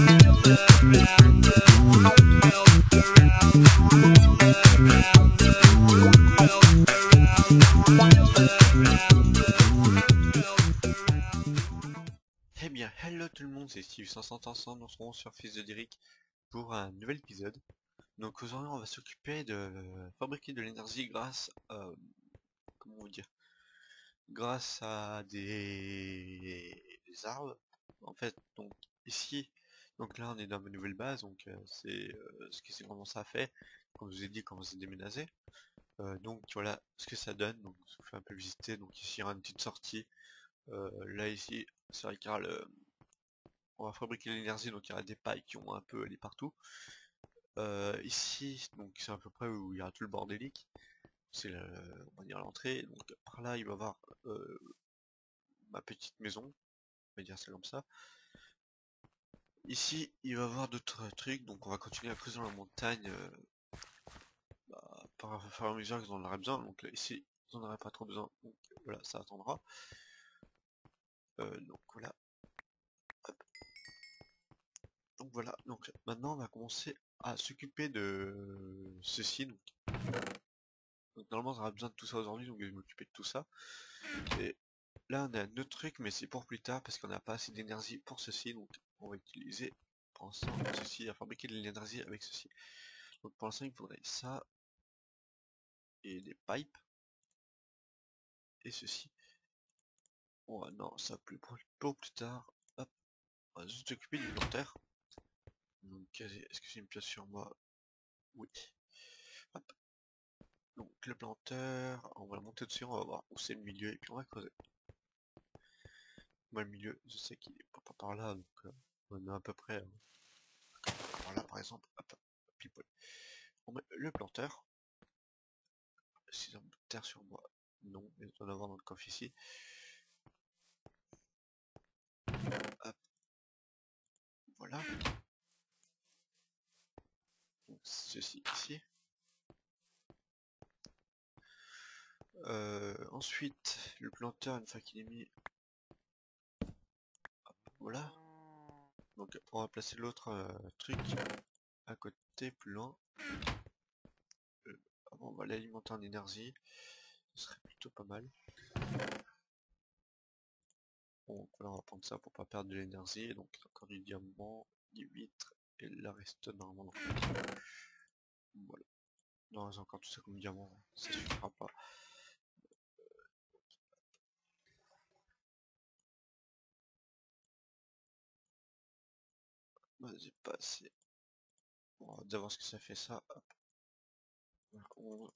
Eh bien, hello tout le monde, c'est Steve 500 on se retrouve sur Fils de Derrick pour un nouvel épisode. Donc aujourd'hui on va s'occuper de fabriquer de l'énergie grâce comment vous dire, grâce à des arbres. En fait, donc ici, donc là on est dans ma nouvelle base, donc c'est ce que c'est vraiment ça fait, comme je vous ai dit quand on s'est déménagé. Donc voilà ce que ça donne, donc je vous fais un peu visiter, donc ici il y aura une petite sortie. Là ici, c'est vrai qu'il y aura on va fabriquer l'énergie, donc il y aura des pailles qui vont un peu aller partout. Ici, donc c'est à peu près où il y aura tout le bordélique. C'est on va dire l'entrée. Donc par là, il va y avoir ma petite maison, on va dire ça comme ça. Ici, il va y avoir d'autres trucs, donc on va continuer à creuser dans la montagne par fur et à mesure qu'ils en auraient besoin. Donc là, ici, ils en auraient pas trop besoin, donc voilà, ça attendra. Donc voilà. Hop. Donc voilà, donc maintenant on va commencer à s'occuper de ceci. Donc normalement on aura besoin de tout ça aujourd'hui, donc je vais m'occuper de tout ça. Et là on a un autre truc, mais c'est pour plus tard parce qu'on n'a pas assez d'énergie pour ceci, donc on va utiliser pour l'instant ceci à fabriquer de l'énergie avec ceci. Donc pour l'instant il faudrait ça et des pipes et ceci. Oh non, ça pour plus tard. Hop, on va juste s'occuper du planteur. Donc est-ce que j'ai une pièce sur moi? Oui. Hop. Donc le planteur, on va le monter dessus, on va voir où c'est le milieu et puis on va creuser. Moi le milieu, je sais qu'il est pas par là, donc on est à peu près par là par exemple. Hop, pile poil. On met le planteur. Si j'ai un bout de terre sur moi, non, mais il doit en avoir dans le coffre ici. Hop, voilà. Donc ceci ici. Ensuite, le planteur, une fois qu'il est mis, hop, voilà. Donc on va placer l'autre truc à côté, plus loin. On va l'alimenter en énergie. Ce serait plutôt pas mal. Bon, voilà, on va prendre ça pour pas perdre de l'énergie. Donc encore du diamant, du vitre, et là reste normalement. Voilà. Non, j'ai encore tout ça comme diamant, ça suffira pas. Vas-y, pas assez. On va déjà voir ce que ça fait ça. Hop. On,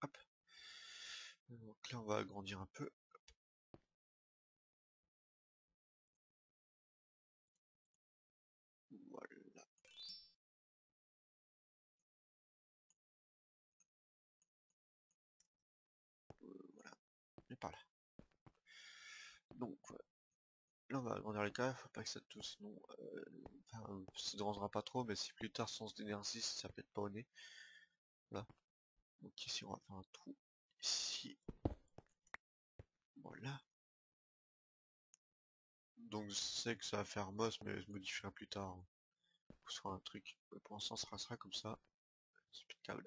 hop. Donc là, on va agrandir un peu. Voilà. Voilà. Et par là. Donc, voilà. Là, on va agrandir les caves. Faut pas que ça touche, sinon, enfin, ça ne dérangera pas trop, mais si plus tard, sens d'énergie, ça peut être pas au nez. Voilà. Donc ici, on va faire un trou. Ici. Voilà. Donc, je sais que ça va faire moche, mais je modifierai plus tard. Hein. Pour faire un truc. Mais pour l'instant, ça restera comme ça. C'est plus de câble.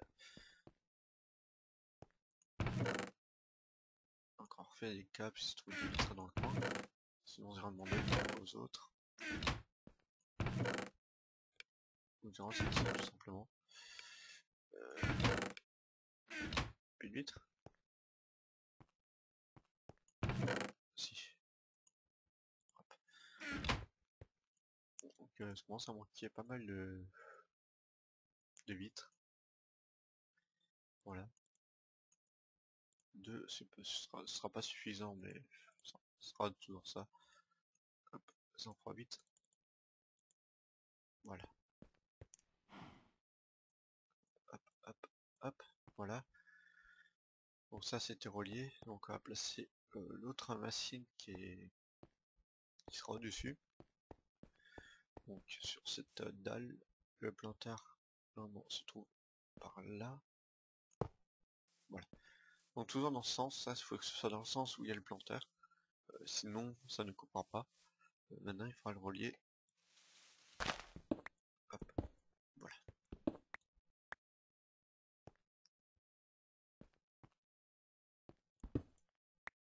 Encore fait des câbles, si se trouve des vitres dans le coin. Sinon, on ira demander aux autres. On dira c'est qui, tout simplement. Plus de vitres. Si. Hop. Donc, ça commence à manquer pas mal de vitres. Voilà. Deux, ce sera pas suffisant, mais ça sera toujours ça. Hop, ça en fera 8. Voilà. Hop, hop, hop. Voilà. Donc ça c'était relié. Donc on va placer l'autre machine qui sera au-dessus. Donc sur cette dalle, le planteur normalement se trouve par là. Voilà. Donc toujours dans ce sens, ça il faut que ce soit dans le sens où il y a le planteur. Sinon ça ne coupera pas. Maintenant il faudra le relier. Hop, voilà.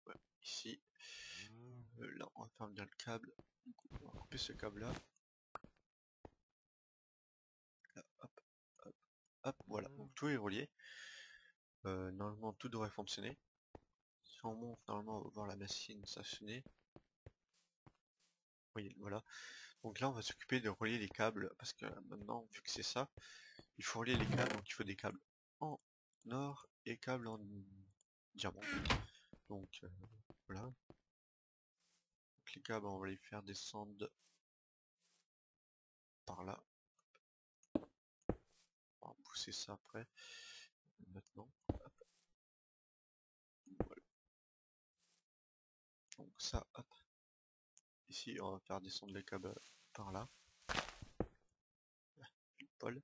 Ouais, ici. Là on va faire bien le câble. Du coup, on va couper ce câble là. Là, hop, hop, hop, voilà. Donc tout est relié. Normalement tout devrait fonctionner. Si on monte, normalement on va voir la machine s'affinner. Oui, voilà. Donc là on va s'occuper de relier les câbles parce que maintenant vu que c'est ça, il faut relier les câbles, donc il faut des câbles en or et câbles en diamant. Donc voilà. Donc, les câbles on va les faire descendre par là. On va pousser ça après. Maintenant. Hop. Voilà. Donc ça, hop. Ici on va faire descendre les câbles par là. Paul.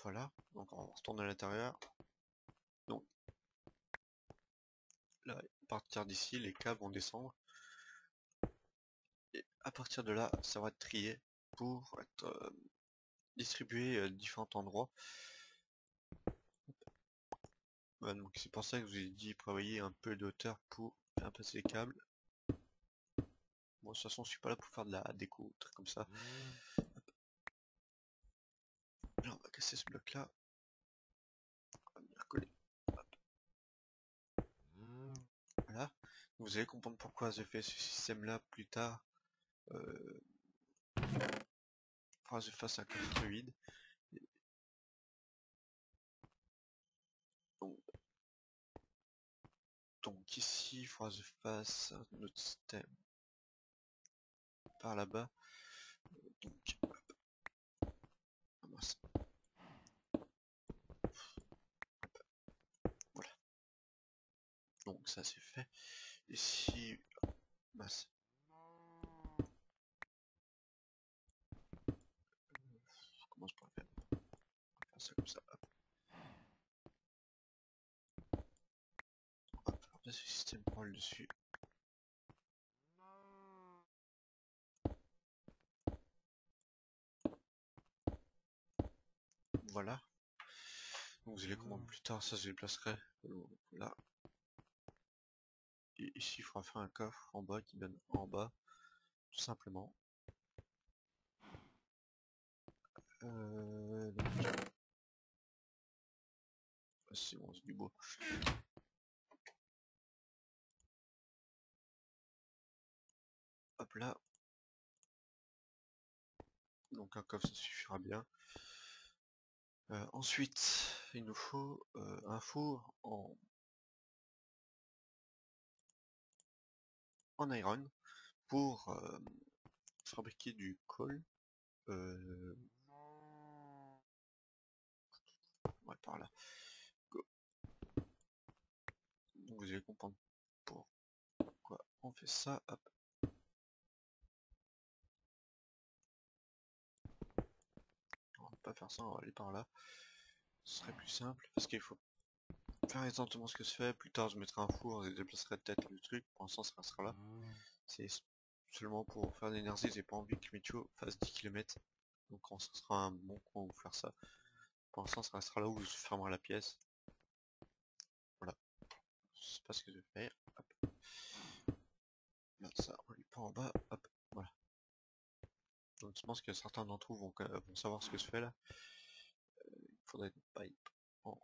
Voilà. Donc on retourne à l'intérieur. Donc là, à partir d'ici, les câbles vont descendre. Et à partir de là, ça va être trié pour être distribué à différents endroits. Voilà, donc c'est pour ça que je vous ai dit prévoyez un peu de hauteur pour faire passer les câbles. Bon, de toute façon, je suis pas là pour faire de la déco, truc comme ça. Là, on va casser ce bloc là. On va venir coller. Voilà. Vous allez comprendre pourquoi j'ai fait ce système là plus tard. Faudra que je fasse un coffre fluide. Donc, donc ici, il faudra que je fasse un autre système par là-bas. Donc, ah mince. Voilà. Donc ça c'est fait. Ici, mince. Comment je pourrais faire? On va faire ça comme ça. Hop. Hop. Après ce système prend le dessus. Voilà. Donc vous allez comprendre plus tard, ça je les placerai là. Et ici il faudra faire un coffre en bas qui donne en bas, tout simplement. Donc, c'est bon, c'est du beau. Hop là. Donc un coffre ça suffira bien. Ensuite, il nous faut un four en iron pour fabriquer du coal. Ouais, par là. Go. Donc vous allez comprendre pourquoi on fait ça. Hop. On va pas faire ça, on va aller par là. Ce serait plus simple parce qu'il faut faire exactement ce que je fais. Plus tard, je mettrai un four et je déplacerai peut-être le truc. Pour l'instant, ça restera là. C'est seulement pour faire de l'énergie. J'ai pas envie que Mitcho fasse 10 km. Donc, quand ça sera un bon coin où faire ça. Pour l'instant, ça restera là où je fermerai la pièce. Voilà. Je sais pas ce que je vais faire. Hop. Là, ça, on les pas en bas. Hop. Voilà. Donc, je pense que certains d'entre vous vont savoir ce que je fais là. Il faudrait une pipe en,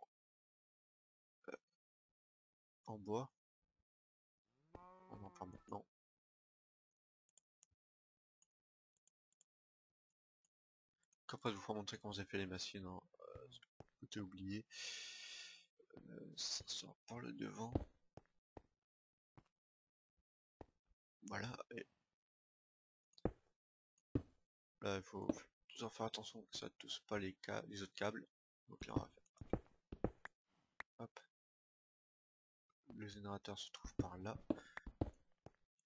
en bois. On en parle maintenant. Après, je vous ferai montrer comment j'ai fait les machines. Hein. Côté oublié. Ça sort par le devant. Voilà. Et là, il faut toujours faire attention que ça ne touche pas les autres câbles. Donc là, on va faire. Hop. Le générateur se trouve par là.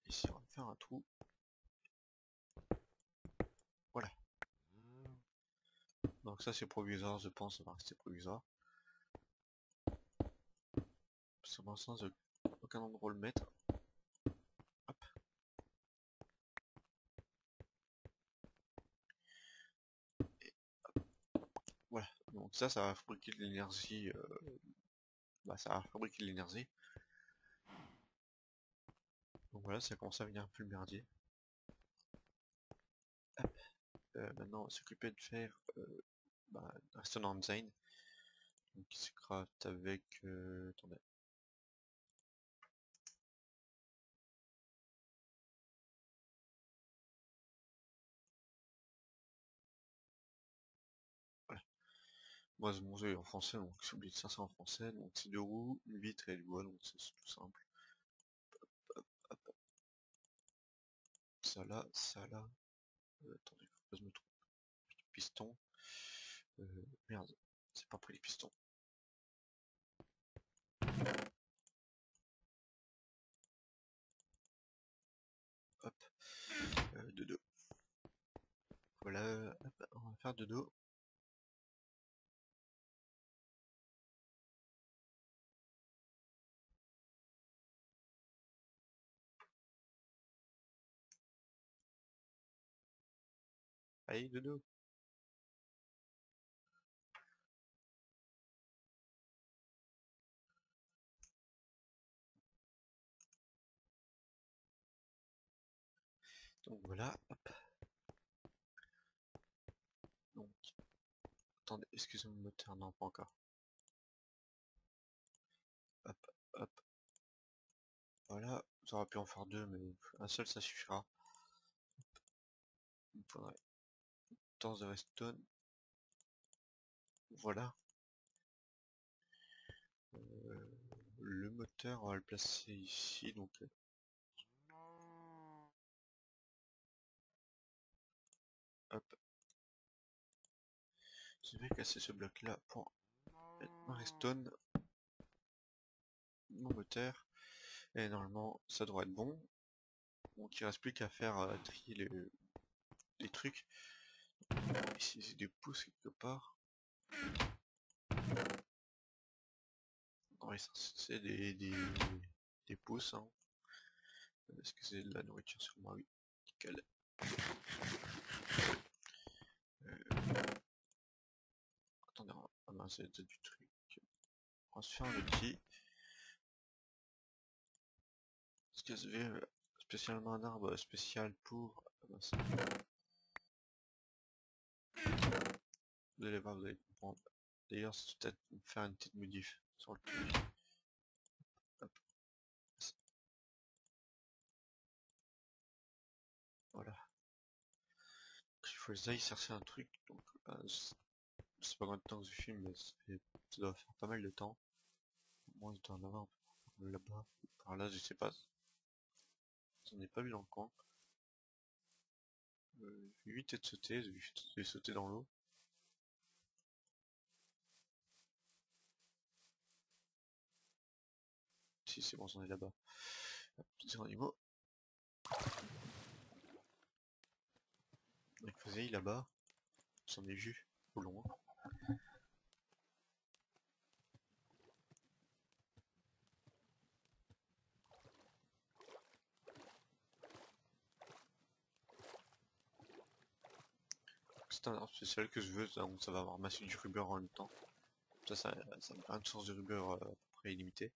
Ici, on va faire un trou. Voilà. Donc ça c'est provisoire, je pense, ça va rester provisoire. Parce que pour l'instant, j'ai aucun endroit où le mettre. Hop. Et voilà, donc ça va fabriquer de l'énergie. Ça va fabriquer de l'énergie. Donc voilà, ça commence à venir un peu le merdier. Hop. Maintenant, on va s'occuper de faire un restaurant design. Donc qui se craft avec... attendez. Voilà. Moi, mon jeu est en français, donc j'ai oublié de faire ça en français. Donc c'est 2 roues, une vitre et du bois, donc c'est tout simple. Hop, hop. Ça là. Attendez, faut pas que je me trompe. Piston. Merde, c'est pas pris les pistons. Hop, de dos. Voilà, hop, on va faire de dos. Allez, de dos. Donc voilà, hop. Donc, attendez, excusez-moi le moteur, non, pas encore. Hop, hop. Voilà, j'aurais pu en faire 2, mais un seul ça suffira. Il me faudrait torse de redstone. Voilà. Le moteur, on va le placer ici, donc hop. Je vais casser ce bloc là pour mettre ma redstone, mon moteur, et normalement ça devrait être bon. Donc il reste plus qu'à faire trier les trucs. Ici c'est des pouces quelque part. Oui, c'est des pouces, hein. Est-ce que c'est de la nourriture sur moi? Oui. Nickel. Attendez, ah mince, c'est du truc. On va se faire un outil. Est-ce que vous avez spécialement un arbre spécial pour... Ah mince. Vous allez voir, vous allez comprendre. D'ailleurs, c'est peut-être faire une petite modif sur le truc. Hop. Voilà. Il faut que j'aille chercher un truc. Donc, je sais pas combien de temps que je filme, mais ça doit faire pas mal de temps. Moi, je dois en avoir un peu là-bas. Par là, je sais pas. J'en ai pas vu dans le coin. J'ai vu peut-être sauter, j'ai sauté dans l'eau. Si, c'est bon, j'en ai là-bas. Petits animaux. La creuseille là-bas. J'en ai vu au loin. C'est un arbre spécial que je veux, donc ça va avoir masse du rubber en même temps. Ça me fait une source de rubber à peu près illimitée.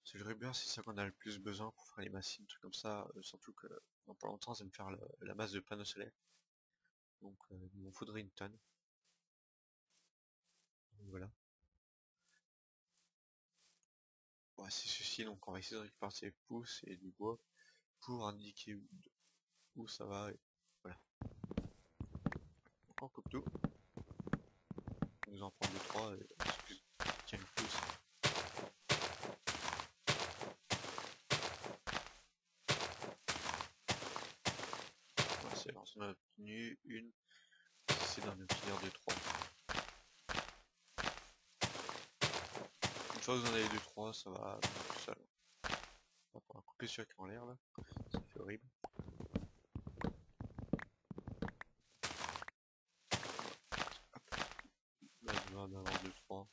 Parce que le rubber, c'est ça qu'on a le plus besoin pour faire les machines, trucs comme ça. Surtout que dans pas longtemps, ça va me faire la masse de panneaux solaires. Donc il m'en faudrait une tonne. Donc, voilà. Ouais, c'est ceci, donc on va essayer de récupérer ces pouces et du bois pour indiquer où ça va. Et voilà. Donc on coupe tout. On nous en prend 2-3 et tiens une pouce. Voilà, c'est bon, on a obtenu une. C'est d'en obtenir 2-3. Une fois que vous en avez 2-3, ça va tout seul. On va couper celui qui est en l'air là. Ça fait horrible. 1, 2, 3.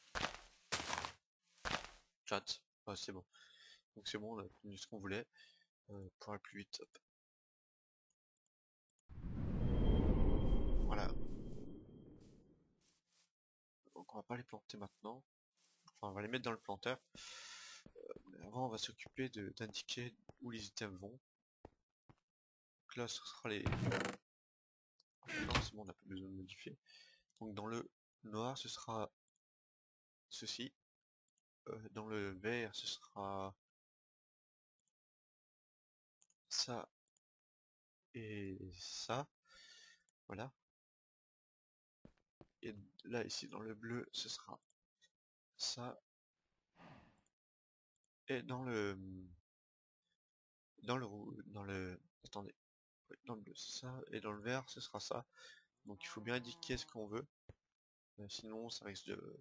Chat. Ouais, c'est bon. Donc c'est bon, on a obtenu ce qu'on voulait. Pour aller plus vite. Hop. Voilà. Donc on va pas les planter maintenant. Enfin, on va les mettre dans le planteur. Mais avant, on va s'occuper d'indiquer où les items vont. Donc là, ce sera les... Non, c'est bon, on n'a pas besoin de modifier. Donc dans le noir, ce sera ceci. Dans le vert, ce sera ça et ça. Voilà. Et là, ici, dans le bleu, ce sera ça. Et dans le, attendez, ouais, dans le bleu, ça. Et dans le vert, ce sera ça. Donc il faut bien indiquer ce qu'on veut. Sinon, ça risque de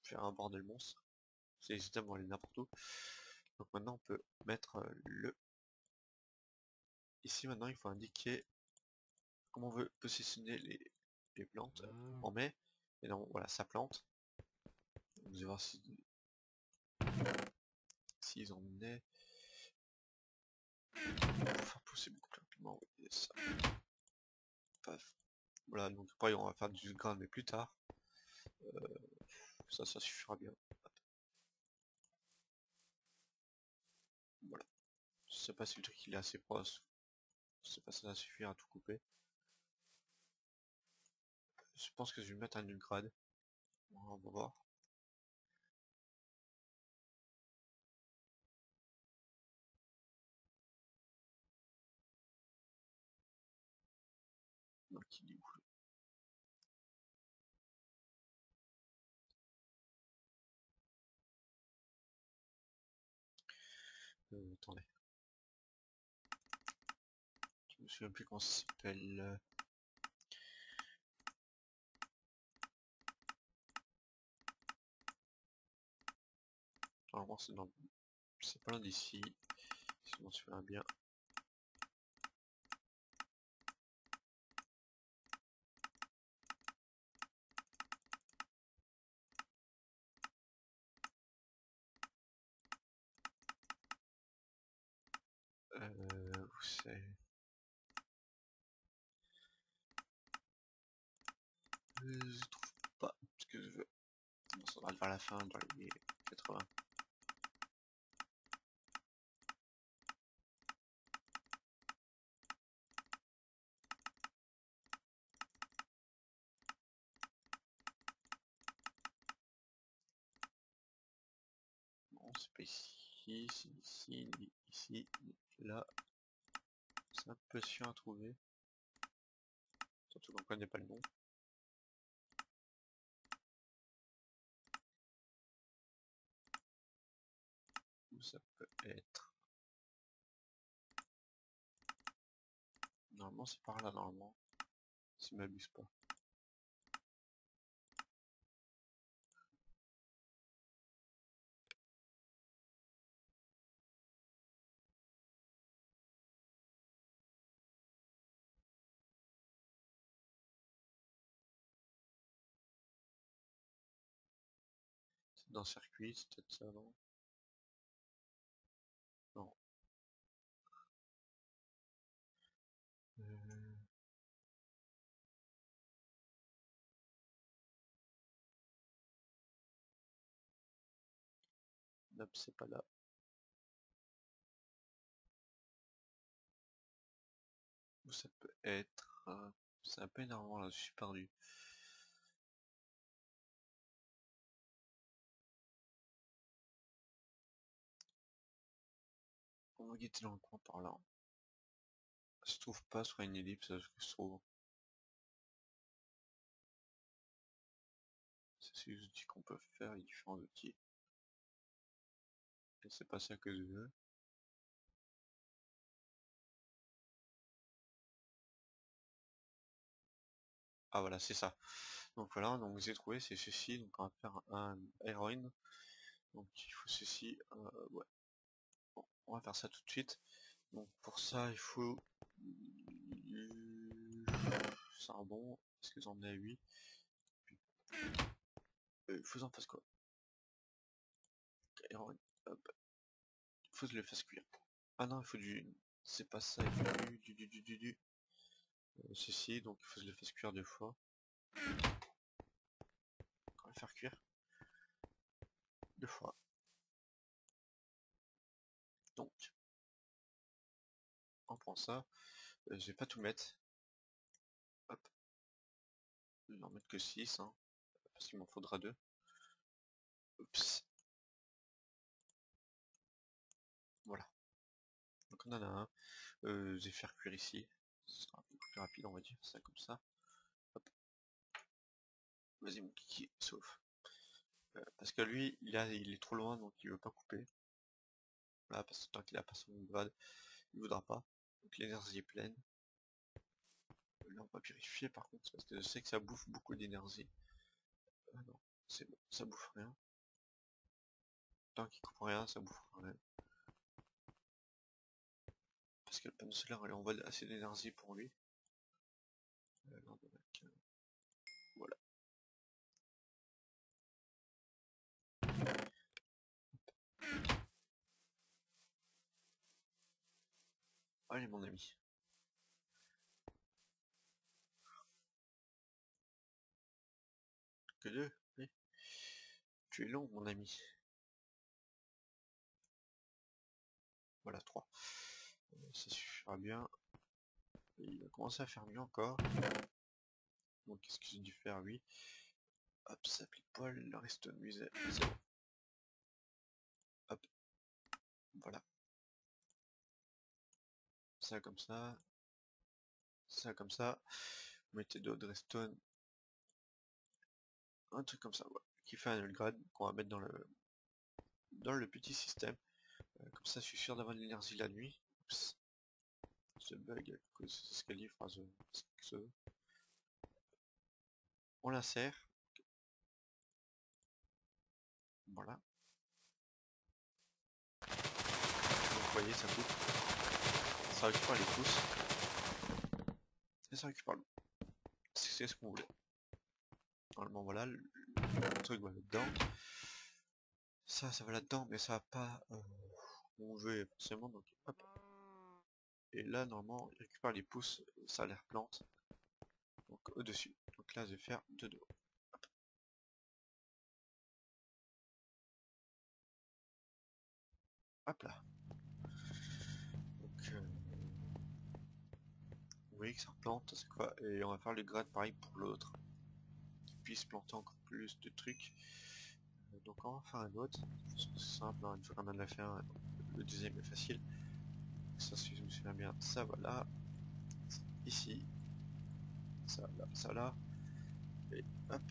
faire un bordel monstre. Ces items vont aller n'importe où. Donc maintenant, on peut mettre le... Ici, maintenant, il faut indiquer comment on veut positionner les plantes. On met, et donc voilà, sa plante. Vous allez voir si s'ils en est. Enfin, pousser beaucoup plus rapidement, oui, ça. Paf. Voilà, donc après on va faire du grain mais plus tard. Ça suffira bien. Voilà. Je sais pas si le truc il est assez proche. Je sais pas si ça va suffire à tout couper. Je pense que je vais mettre un grade. On va voir. Donc il est où? Attendez. Je me souviens plus comment ça s'appelle. Normalement c'est dans... C'est pas loin d'ici. Si je m'en souviens bien. Où c'est? Je trouve pas ce que je veux. Bon, ça va vers la fin, dans les 80. Non, c'est pas ici, c'est ici, ici, là. C'est un peu chiant à trouver. Surtout qu'on connaît pas le nom. Où ça peut être? Normalement c'est par là, normalement. Si je m'abuse pas. C'est dans le circuit, c'est peut-être ça, non? Non. Euh... Hop, c'est pas là. Où ça peut être? C'est un peu énervant là, je suis perdu. On va guetter dans le coin par là. Ça se trouve pas sur une ellipse, ça se trouve. C'est les outils qu'on peut faire, les différents outils. Et c'est pas ça que je veux. Ah voilà, c'est ça. Donc voilà, donc j'ai trouvé, c'est ceci. Donc on va faire un héroïne. Donc il faut ceci. Ouais. Bon, on va faire ça tout de suite. Donc pour ça, il faut charbon. Est-ce que j'en ai 8? faut en faire quoi? Iron, hop, faut que je le fasse cuire. Ah non, il faut du... C'est pas ça, il faut du... ceci, donc il faut que je le fasse cuire 2 fois. On va le faire cuire 2 fois. Donc, on prend ça. Je vais pas tout mettre. Hop, je vais en mettre que 6, hein, parce qu'il m'en faudra 2. Oups. Voilà. Donc on en a un. Je vais faire cuire ici. Ce sera un peu plus rapide, on va dire. Ça comme ça. Hop. Vas-y mon kiki, sauf. Parce que lui, il est trop loin, donc il veut pas couper. Voilà, parce que tant qu'il a pas son grade, il voudra pas. Donc l'énergie est pleine. Là on va purifier par contre, parce que je sais que ça bouffe beaucoup d'énergie. Ah non, c'est bon, ça bouffe rien. Tant qu'il coupe rien, ça bouffe rien. Parce que le panneau solaire, il envoie assez d'énergie pour lui. Voilà. Allez mon ami. Que 2, oui. Tu es long mon ami. Voilà, 3. Ça suffira bien. Et il va commencer à faire mieux encore. Donc qu'est-ce que j'ai dû faire lui? Hop, ça applique poil, le redstone musée. C'est bon. Hop. Voilà. Ça comme ça. Ça comme ça. Vous mettez d'autres redstone. Un truc comme ça, voilà. Qui fait un upgrade qu'on va mettre dans le petit système. Comme ça, je suis sûr d'avoir de l'énergie la nuit. Oups. Ce bug à cause de ce qu'elle livre. On l'insère. Voilà. Donc vous voyez, ça coupe. Ça récupère les pouces. Et ça récupère l'eau. C'est ce qu'on voulait. Normalement, voilà, le truc va là-dedans. Ça va là-dedans, mais ça va pas où on veut forcément. Donc, hop. Et là, normalement, il récupère les pouces. Ça a l'air plante. Donc, au-dessus. Donc là, je vais faire 2 dos. Hop là. Donc, vous voyez que ça replante, c'est quoi? Et on va faire le grade pareil pour l'autre. Qu'il puisse planter encore plus de trucs. Donc on va faire un autre. C'est simple, hein, une fois qu'on en a fait un, le deuxième est facile. Ça, si je me souviens bien, ça va là. Ici. Ça là, ça là. Et hop.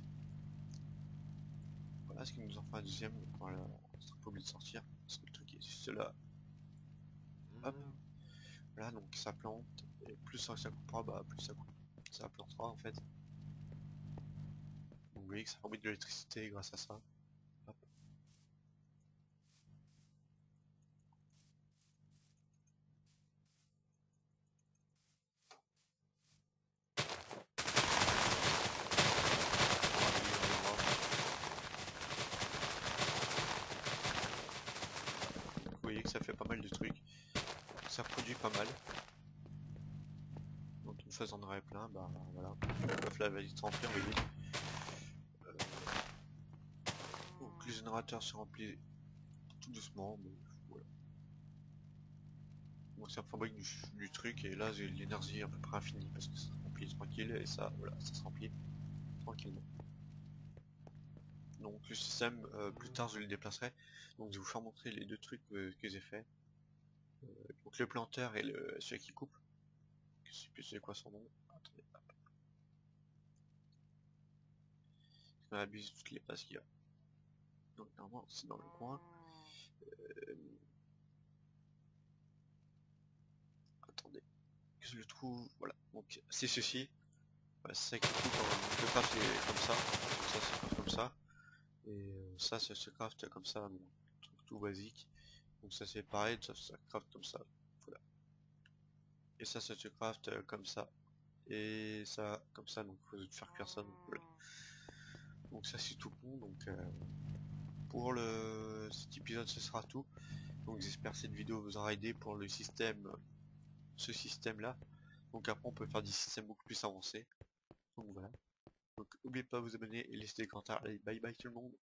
Voilà, ce qui nous en fait un deuxième. Voilà, on sera pas obligé de sortir. Parce que le truc est juste là. Hop. Voilà, donc ça plante. Et plus ça coupera, bah plus ça plantera en fait. Donc vous voyez que ça fabrique de l'électricité grâce à ça. Hop. Vous voyez que ça fait pas mal de trucs. Ça produit pas mal. Donc une fois j'en aurai plein, bah voilà. Hop là, va vite remplir, vous voyez. Donc les générateurs se remplissent tout doucement, mais voilà. Donc ça fabrique du truc et là j'ai l'énergie à peu près infinie parce que ça se remplit tranquille et ça, voilà, ça se remplit tranquillement. Donc le système, plus tard je le déplacerai. Donc je vais vous faire montrer les deux trucs que j'ai fait. Donc le planteur et celui qui coupe. Je sais plus c'est quoi son nom. Attendez, hop. On abuse toutes les places qu'il y a. Donc normalement c'est dans le coin. Euh, Attendez, que je le trouve. Voilà. Donc c'est ceci. Voilà, c'est ça qui coupe. Le craft est comme ça. Donc ça se craft comme ça. Et ça se craft comme ça. Bon, truc tout basique. Donc ça c'est pareil, ça se craft comme ça. Voilà. Et ça se craft comme ça. Et ça comme ça. Donc il faut faire cuire ça. Donc voilà. Donc ça c'est tout bon, donc pour cet épisode ce sera tout. Donc j'espère que cette vidéo vous aura aidé pour le système, ce système là. Donc après on peut faire des systèmes beaucoup plus avancés. Donc voilà. Donc n'oubliez pas de vous abonner et laisser des commentaires. Allez, bye bye tout le monde.